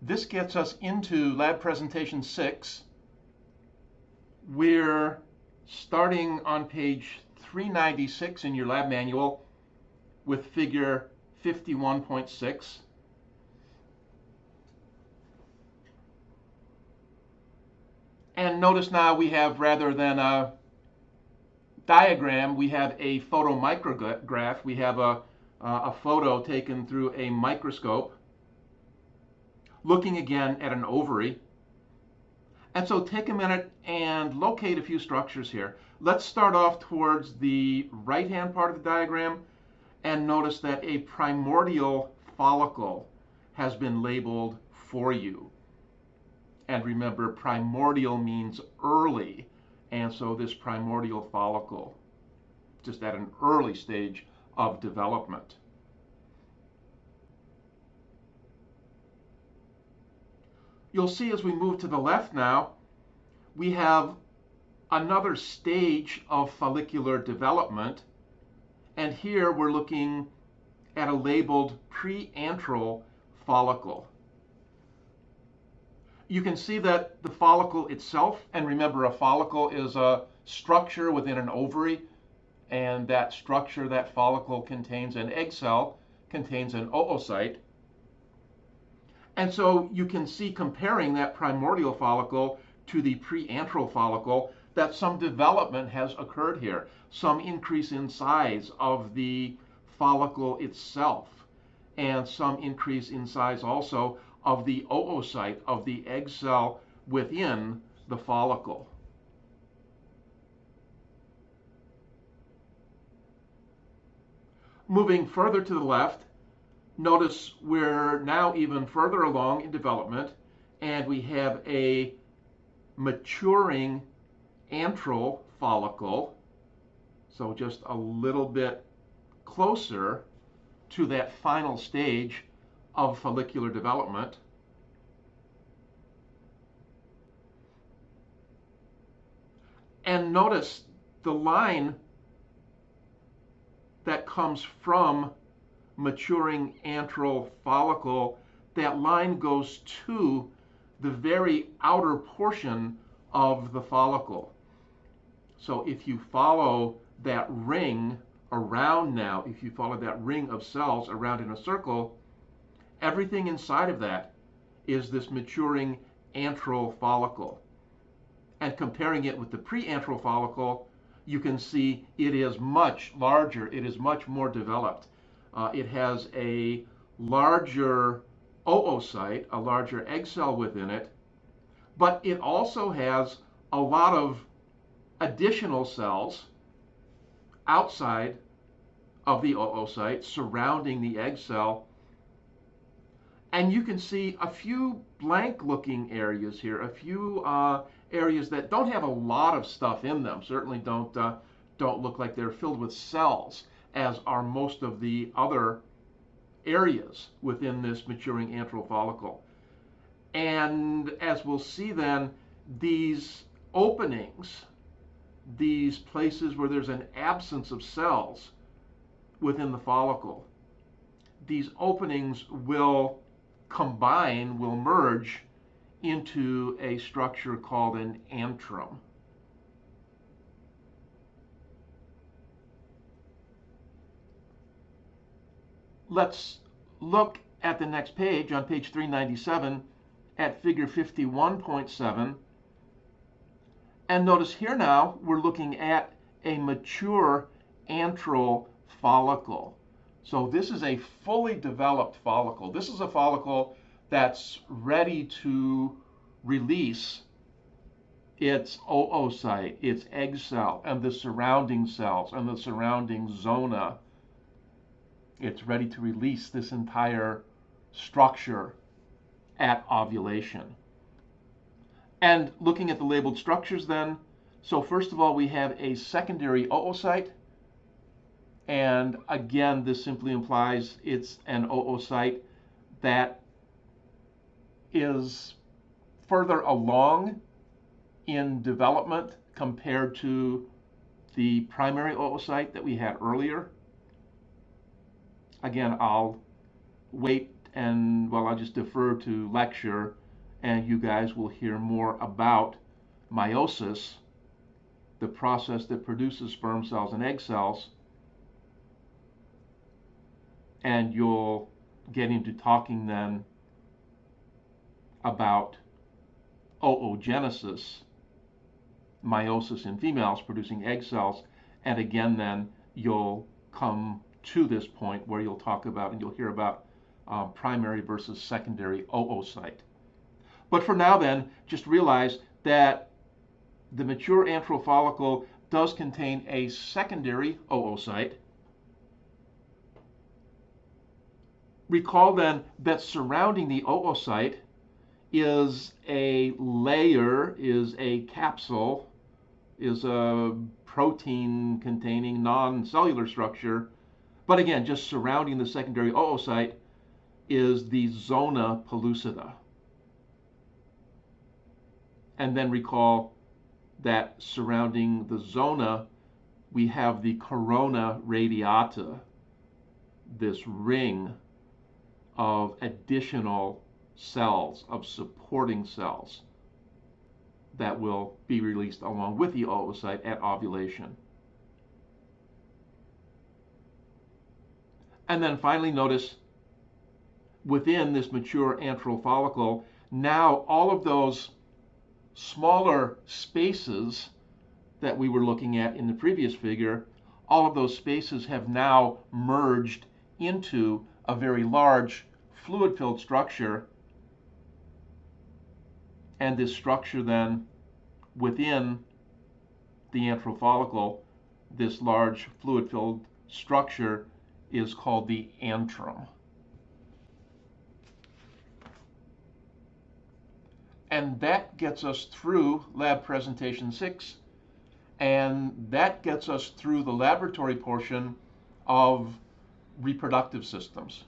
This gets us into lab presentation 6. We're starting on page 396 in your lab manual with figure 51.6. And notice now we have, rather than a diagram, we have a photomicrograph. We have a photo taken through a microscope, looking again at an ovary. And so take a minute and locate a few structures here. Let's start off towards the right-hand part of the diagram and notice that a primordial follicle has been labeled for you. And remember, primordial means early, and so this primordial follicle, just at an early stage of development. You'll see as we move to the left now, we have another stage of follicular development, and here we're looking at a labeled preantral follicle. You can see that the follicle itself, and remember, a follicle is a structure within an ovary, and that structure, that follicle, contains an egg cell, contains an oocyte. And so you can see, comparing that primordial follicle to the preantral follicle, that some development has occurred here, some increase in size of the follicle itself, and some increase in size also of the oocyte, of the egg cell within the follicle. Moving further to the left, notice we're now even further along in development, and we have a maturing antral follicle, so just a little bit closer to that final stage of follicular development. And notice the line that comes from maturing antral follicle, that line goes to the very outer portion of the follicle. So if you follow that ring around now, if you follow that ring of cells around in a circle, everything inside of that is this maturing antral follicle. And comparing it with the preantral follicle, you can see it is much larger, it is much more developed. It has a larger oocyte, a larger egg cell within it, but it also has a lot of additional cells outside of the oocyte surrounding the egg cell. And you can see a few blank looking areas here, a few areas that don't have a lot of stuff in them, certainly don't look like they're filled with cells, as are most of the other areas within this maturing antral follicle. And as we'll see then, these openings, these places where there's an absence of cells within the follicle, these openings will combine, will merge into a structure called an antrum. Let's look at the next page, on page 397, at figure 51.7. And notice here now we're looking at a mature antral follicle. So this is a fully developed follicle. This is a follicle that's ready to release its oocyte, its egg cell, and the surrounding cells and the surrounding zona. It's ready to release this entire structure at ovulation. And looking at the labeled structures then, so first of all, we have a secondary oocyte. And again, this simply implies it's an oocyte that is further along in development compared to the primary oocyte that we had earlier. Again, I'll wait And well, I'll just defer to lecture, and you guys will hear more about meiosis, the process that produces sperm cells and egg cells, and you'll get into talking then about oogenesis, meiosis in females producing egg cells, and again then you'll come to this point where you'll talk about and you'll hear about primary versus secondary oocyte. But for now then, just realize that the mature antral follicle does contain a secondary oocyte. Recall then that surrounding the oocyte is a layer, is a capsule, is a protein containing non-cellular structure. But again, just surrounding the secondary oocyte is the zona pellucida. And then recall that surrounding the zona, we have the corona radiata, this ring of additional cells, of supporting cells that will be released along with the oocyte at ovulation. And then finally notice within this mature antral follicle, now all of those smaller spaces that we were looking at in the previous figure, all of those spaces have now merged into a very large fluid-filled structure. And this structure then within the antral follicle, this large fluid-filled structure is called the antrum. And that gets us through lab presentation 6, and that gets us through the laboratory portion of reproductive systems.